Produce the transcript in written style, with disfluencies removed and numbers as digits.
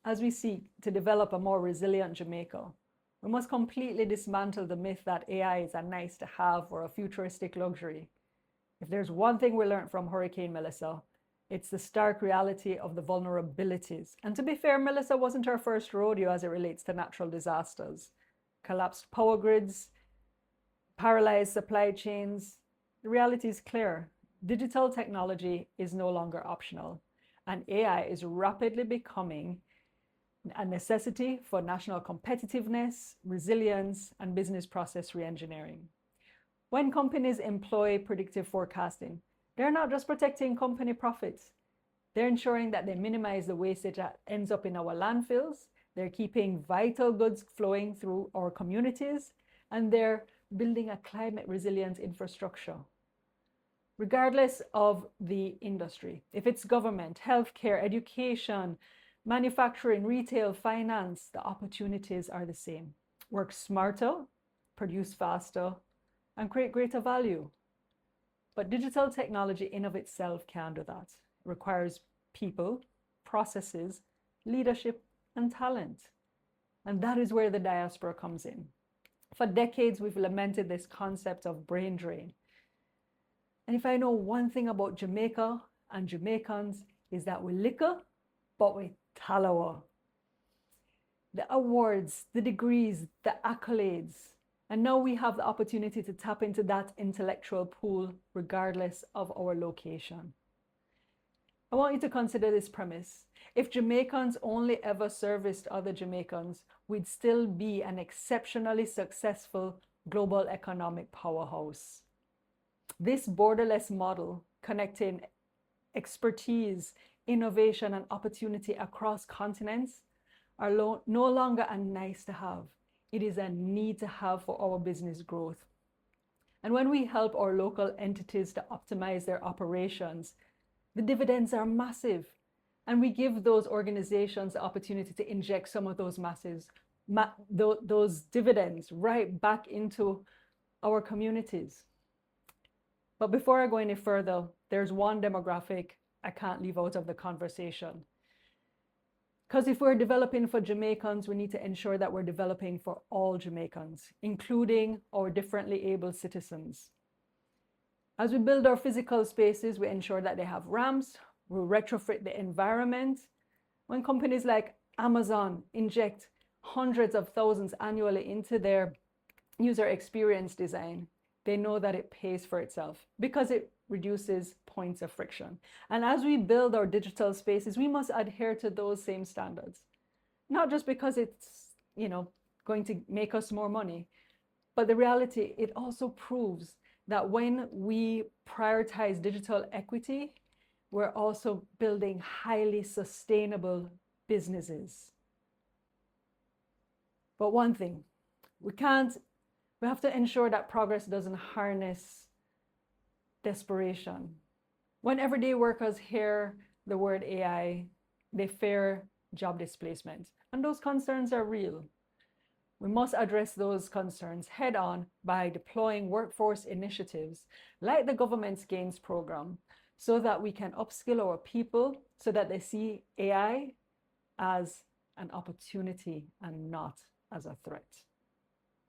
As we seek to develop a more resilient Jamaica, we must completely dismantle the myth that AI is a nice to have or a futuristic luxury. If there's one thing we learned from Hurricane Melissa, it's the stark reality of the vulnerabilities. And to be fair, Melissa wasn't our first rodeo as it relates to natural disasters. Collapsed power grids, paralyzed supply chains. The reality is clear. Digital technology is no longer optional, and AI is rapidly becoming a necessity for national competitiveness, resilience, and business process reengineering. When companies employ predictive forecasting, they're not just protecting company profits. They're ensuring that they minimize the wastage that ends up in our landfills. They're keeping vital goods flowing through our communities, and they're building a climate resilient infrastructure. Regardless of the industry, if it's government, healthcare, education, manufacturing, retail, finance, the opportunities are the same. Work smarter, produce faster, and create greater value. But digital technology in of itself can't do that. It requires people, processes, leadership, and talent. And that is where the diaspora comes in. For decades, we've lamented this concept of brain drain. And if I know one thing about Jamaica and Jamaicans, is that we liquor, but we talawa. The awards, the degrees, the accolades. And now we have the opportunity to tap into that intellectual pool regardless of our location. I want you to consider this premise. If Jamaicans only ever serviced other Jamaicans, we'd still be an exceptionally successful global economic powerhouse. This borderless model, connecting expertise, innovation, and opportunity across continents, are no longer a nice to have. It is a need to have for our business growth. And when we help our local entities to optimize their operations, the dividends are massive. And we give those organizations the opportunity to inject some of those those dividends right back into our communities. But before I go any further, there's one demographic I can't leave out of the conversation. Because if we're developing for Jamaicans, we need to ensure that we're developing for all Jamaicans, including our differently abled citizens. As we build our physical spaces, we ensure that they have ramps, we retrofit the environment. When companies like Amazon inject hundreds of thousands annually into their user experience design, they know that it pays for itself because it reduces points of friction. And as we build our digital spaces, we must adhere to those same standards. Not just because it's, going to make us more money, but the reality, it also proves that when we prioritize digital equity, we're also building highly sustainable businesses. But one thing, we have to ensure that progress doesn't harness desperation. When everyday workers hear the word AI, they fear job displacement, and those concerns are real. We must address those concerns head on by deploying workforce initiatives like the government's Gains program so that we can upskill our people so that they see AI as an opportunity and not as a threat.